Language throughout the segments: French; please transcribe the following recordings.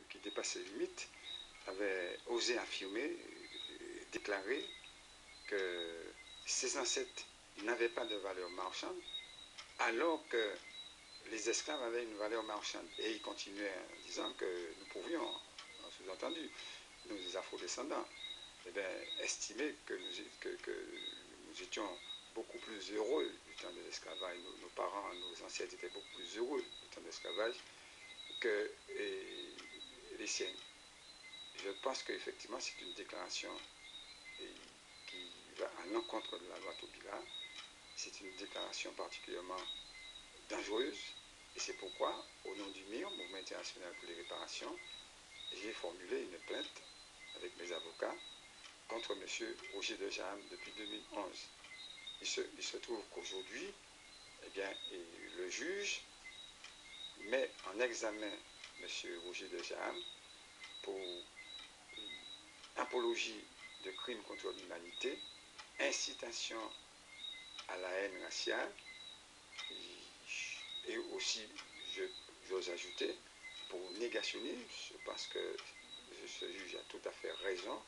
qui dépasse les limites, avait osé affirmer, déclarer que ses ancêtres n'avaient pas de valeur marchande, alors que les esclaves avaient une valeur marchande. Et il continuait en disant que nous pouvions, en sous-entendu, nous les afro-descendants, estimer que nous étions beaucoup plus heureux du temps de l'esclavage. Nos parents, nos ancêtres étaient beaucoup plus heureux du temps de l'esclavage que les siens. Je pense qu'effectivement, c'est une déclaration qui va à l'encontre de la loi Taubira. C'est une déclaration particulièrement dangereuse. Et c'est pourquoi, au nom du MIR, Mouvement international pour les réparations, j'ai formulé une plainte avec mes avocats contre M. Roger de Jaham depuis 2011. Il se trouve qu'aujourd'hui, le juge met en examen M. Roger de Jaham pour apologie de crimes contre l'humanité, incitation à la haine raciale, et aussi, j'ose ajouter, pour négationnisme, parce que ce juge a tout à fait raison,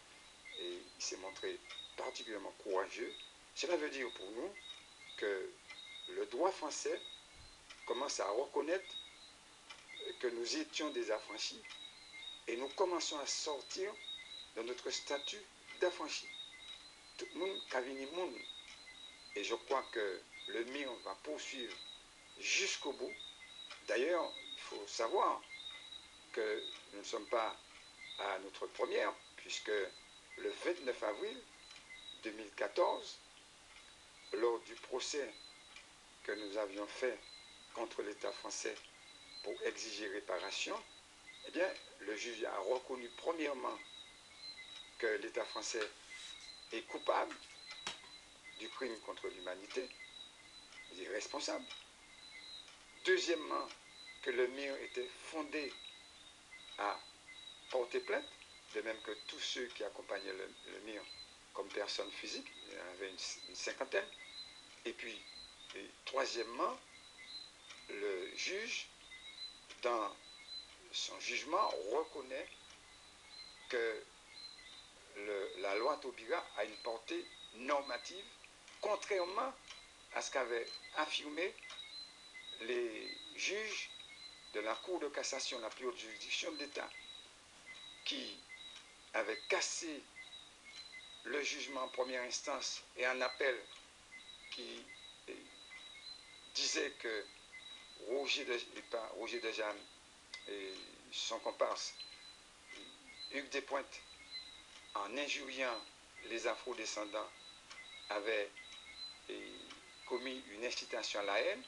et il s'est montré particulièrement courageux. Cela veut dire pour nous que le droit français commence à reconnaître que nous étions des affranchis et nous commençons à sortir de notre statut d'affranchis. Tout le monde Kavini Moun. Et je crois que le MIR va poursuivre jusqu'au bout. D'ailleurs, il faut savoir que nous ne sommes pas à notre première, puisque le 29 avril 2014, lors du procès que nous avions fait contre l'État français pour exiger réparation, le juge a reconnu premièrement que l'État français est coupable du crime contre l'humanité, il est responsable. Deuxièmement, que le MIR était fondé à porter plainte, de même que tous ceux qui accompagnaient le MIR comme personnes physiques, il y en avait une cinquantaine. Et puis, troisièmement, le juge, dans son jugement, reconnaît que la loi Taubira a une portée normative, contrairement à ce qu'avaient affirmé les juges de la Cour de cassation, la plus haute juridiction de l'État, qui avaient cassé le jugement en première instance et en appel, qui disait que Roger de Jaham et son comparse Hugues Despointes, en injuriant les afro-descendants, avaient commis une incitation à la haine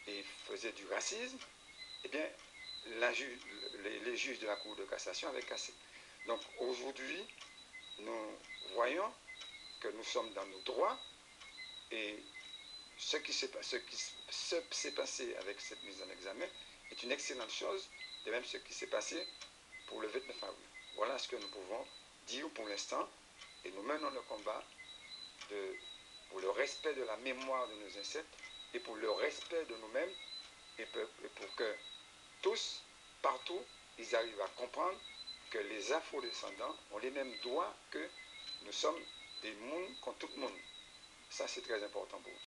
et faisaient du racisme, les juges de la Cour de cassation avaient cassé. Donc aujourd'hui, nous voyons que nous sommes dans nos droits, et ce qui s'est passé avec cette mise en examen est une excellente chose, de même ce qui s'est passé pour le 29 avril. Voilà ce que nous pouvons dire pour l'instant, et nous menons le combat pour le respect de la mémoire de nos ancêtres et pour le respect de nous-mêmes, et pour que tous, partout, ils arrivent à comprendre que les afro-descendants ont les mêmes droits que nous sommes des mondes comme tout le monde. Ça, c'est très important pour nous.